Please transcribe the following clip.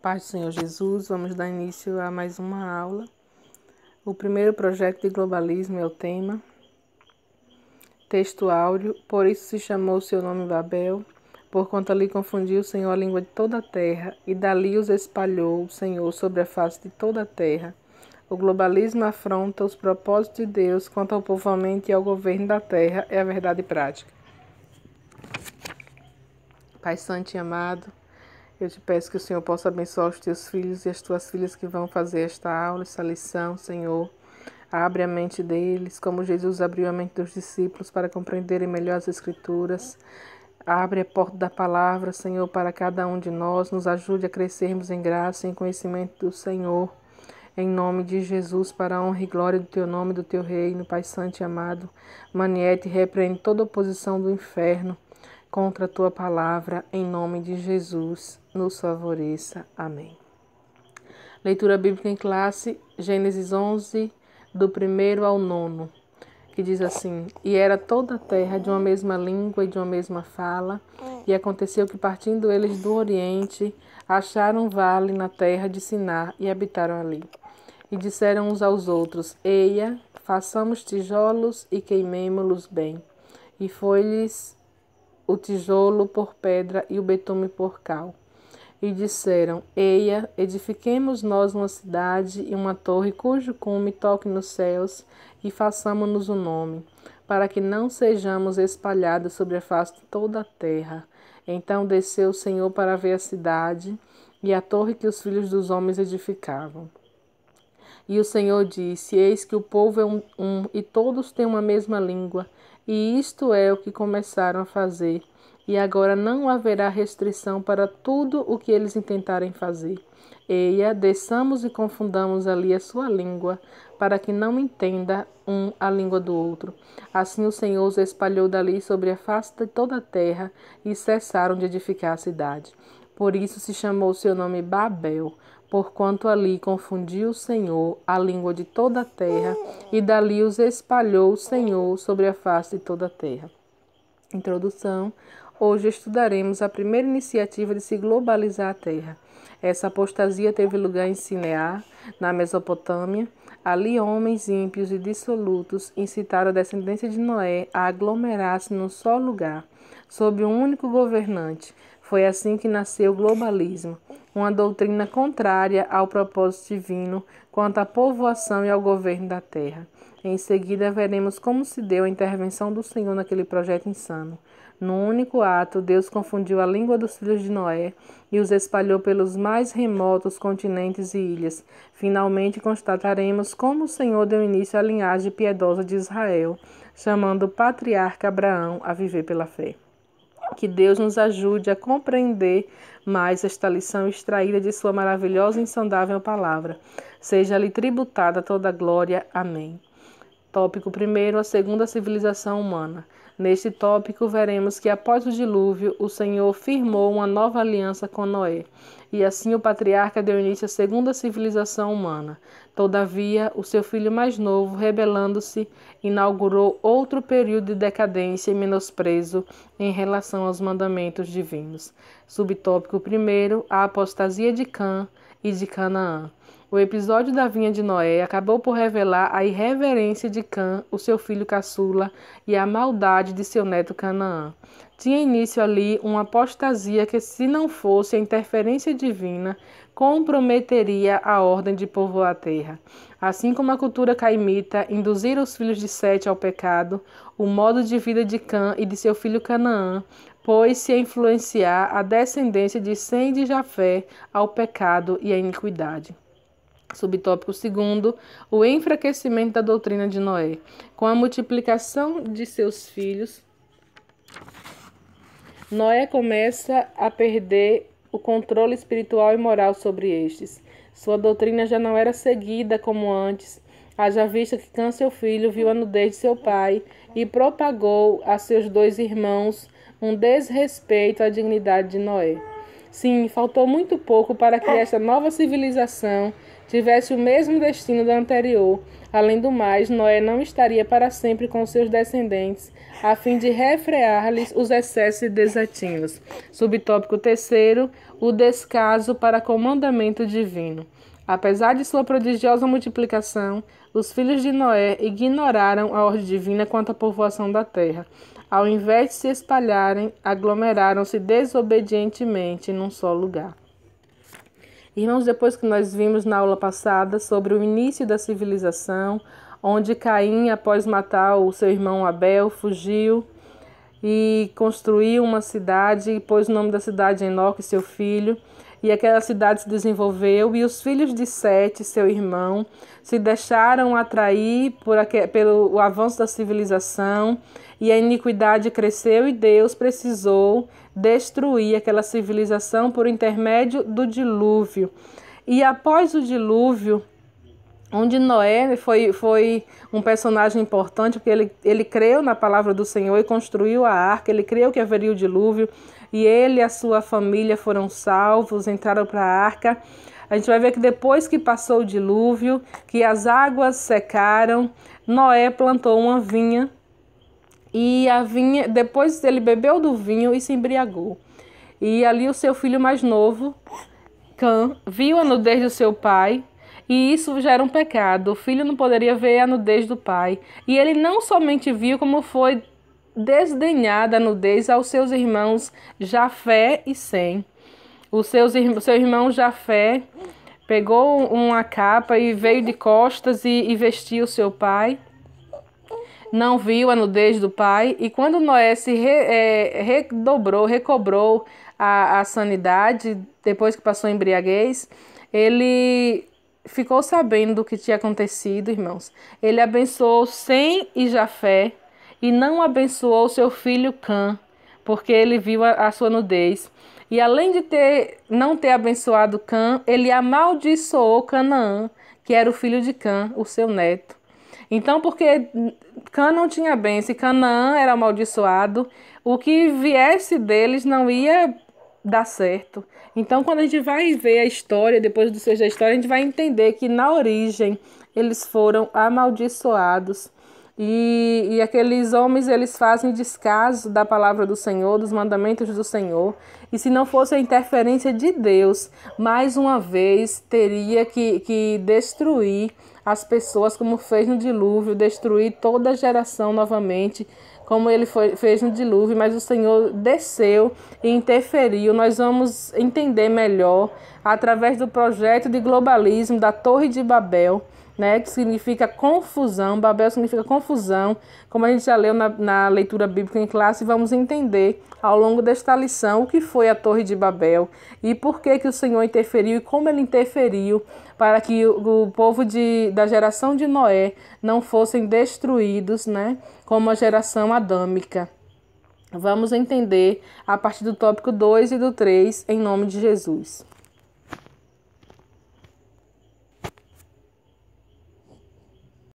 Paz do Senhor Jesus, vamos dar início a mais uma aula. O primeiro projeto de globalismo é o tema. Texto áudio, por isso se chamou o seu nome Babel, porquanto ali confundiu o Senhor a língua de toda a terra, e dali os espalhou o Senhor sobre a face de toda a terra. O globalismo afronta os propósitos de Deus quanto ao povoamento e ao governo da terra, é a verdade prática. Pai Santo e amado, eu te peço que o Senhor possa abençoar os teus filhos e as tuas filhas que vão fazer esta aula, essa lição, Senhor. Abre a mente deles, como Jesus abriu a mente dos discípulos para compreenderem melhor as Escrituras. Abre a porta da palavra, Senhor, para cada um de nós. Nos ajude a crescermos em graça e em conhecimento do Senhor. Em nome de Jesus, para a honra e glória do teu nome e do teu reino, Pai Santo e amado. Maniete e repreende toda oposição do inferno contra a tua palavra, em nome de Jesus, nos favoreça. Amém. Leitura bíblica em classe, Gênesis 11, do 1º ao 9º, que diz assim: E era toda a terra de uma mesma língua e de uma mesma fala, e aconteceu que, partindo eles do Oriente, acharam um vale na terra de Siná e habitaram ali. E disseram uns aos outros: Eia, façamos tijolos e queimemo-los bem. E foi-lhes o tijolo por pedra e o betume por cal. E disseram: Eia, edifiquemos nós uma cidade e uma torre cujo cume toque nos céus, e façamo-nos um nome, para que não sejamos espalhados sobre a face de toda a terra. Então desceu o Senhor para ver a cidade e a torre que os filhos dos homens edificavam. E o Senhor disse: Eis que o povo é um e todos têm uma mesma língua, e isto é o que começaram a fazer. E agora não haverá restrição para tudo o que eles intentarem fazer. Eia, desçamos e confundamos ali a sua língua, para que não entenda um a língua do outro. Assim o Senhor os espalhou dali sobre a face de toda a terra, e cessaram de edificar a cidade. Por isso se chamou o seu nome Babel, porquanto ali confundiu o Senhor a língua de toda a terra, e dali os espalhou o Senhor sobre a face de toda a terra. Introdução. Hoje estudaremos a primeira iniciativa de se globalizar a terra. Essa apostasia teve lugar em Sinear, na Mesopotâmia. Ali homens ímpios e dissolutos incitaram a descendência de Noé a aglomerar-se num só lugar, sob um único governante. Foi assim que nasceu o globalismo, uma doutrina contrária ao propósito divino quanto à povoação e ao governo da terra. Em seguida, veremos como se deu a intervenção do Senhor naquele projeto insano. Num único ato, Deus confundiu a língua dos filhos de Noé e os espalhou pelos mais remotos continentes e ilhas. Finalmente, constataremos como o Senhor deu início à linhagem piedosa de Israel, chamando o patriarca Abraão a viver pela fé. Que Deus nos ajude a compreender mais esta lição extraída de sua maravilhosa e insondável palavra. Seja-lhe tributada toda a glória. Amém. Tópico 1º, a segunda civilização humana. Neste tópico, veremos que após o dilúvio, o Senhor firmou uma nova aliança com Noé, e assim o patriarca deu início à segunda civilização humana. Todavia, o seu filho mais novo, rebelando-se, inaugurou outro período de decadência e menosprezo em relação aos mandamentos divinos. Subtópico 1º, a apostasia de Cã e de Canaã. O episódio da vinha de Noé acabou por revelar a irreverência de Cã, o seu filho caçula, e a maldade de seu neto Canaã. Tinha início ali uma apostasia que, se não fosse a interferência divina, comprometeria a ordem de povoar a terra. Assim como a cultura caimita induzira os filhos de Sete ao pecado, o modo de vida de Cã e de seu filho Canaã pôs-se a influenciar a descendência de Sem e de Jafé ao pecado e à iniquidade. Subtópico 2º, o enfraquecimento da doutrina de Noé. Com a multiplicação de seus filhos, Noé começa a perder o controle espiritual e moral sobre estes. Sua doutrina já não era seguida como antes, haja vista que Cã, seu filho, viu a nudez de seu pai e propagou a seus 2 irmãos um desrespeito à dignidade de Noé. Sim, faltou muito pouco para que esta nova civilização tivesse o mesmo destino da anterior. Além do mais, Noé não estaria para sempre com seus descendentes, a fim de refrear-lhes os excessos e desatinos. Subtópico 3º, o descaso para com o mandamento divino. Apesar de sua prodigiosa multiplicação, os filhos de Noé ignoraram a ordem divina quanto à povoação da terra. Ao invés de se espalharem, aglomeraram-se desobedientemente num só lugar. Irmãos, depois que nós vimos na aula passada sobre o início da civilização, onde Caim, após matar o seu irmão Abel, fugiu e construiu uma cidade e pôs o nome da cidade Enoque, seu filho, e aquela cidade se desenvolveu, e os filhos de Sete, seu irmão, se deixaram atrair pelo avanço da civilização, e a iniquidade cresceu, e Deus precisou destruir aquela civilização por intermédio do dilúvio. E após o dilúvio, onde Noé foi um personagem importante, porque ele creu na palavra do Senhor e construiu a arca, ele creu que haveria o dilúvio, e ele e a sua família foram salvos, entraram para a arca. A gente vai ver que depois que passou o dilúvio, que as águas secaram, Noé plantou uma vinha, e a vinha, depois ele bebeu do vinho e se embriagou. E ali o seu filho mais novo, Cã, viu a nudez do seu pai, e isso já era um pecado. O filho não poderia ver a nudez do pai. E ele não somente viu, como foi desdenhada a nudez aos seus irmãos Jafé e Sem. Seu irmão Jafé pegou uma capa e veio de costas e vestiu seu pai. Não viu a nudez do pai. E quando Noé se recobrou a sanidade, depois que passou a embriaguez, ele ficou sabendo do que tinha acontecido, irmãos. Ele abençoou Sem e Jafé e não abençoou seu filho Cã, porque ele viu a sua nudez. E além de não ter abençoado Cã, ele amaldiçoou Canaã, que era o filho de Cã, o seu neto. Então, porque Cã não tinha bênção e Canaã era amaldiçoado, o que viesse deles não ia dar certo. Então, quando a gente vai ver a história, depois do da história, a gente vai entender que na origem eles foram amaldiçoados. E aqueles homens, eles fazem descaso da palavra do Senhor, dos mandamentos do Senhor. E se não fosse a interferência de Deus, mais uma vez teria que destruir as pessoas, como fez no dilúvio, destruir toda a geração novamente, como ele fez no dilúvio, mas o Senhor desceu e interferiu. Nós vamos entender melhor através do projeto de globalismo da Torre de Babel, né, que significa confusão. Babel significa confusão, como a gente já leu na leitura bíblica em classe. Vamos entender ao longo desta lição o que foi a Torre de Babel e por que o Senhor interferiu e como ele interferiu para que o povo da geração de Noé não fossem destruídos, né, como a geração adâmica. Vamos entender a partir do tópico 2 e do 3, em nome de Jesus.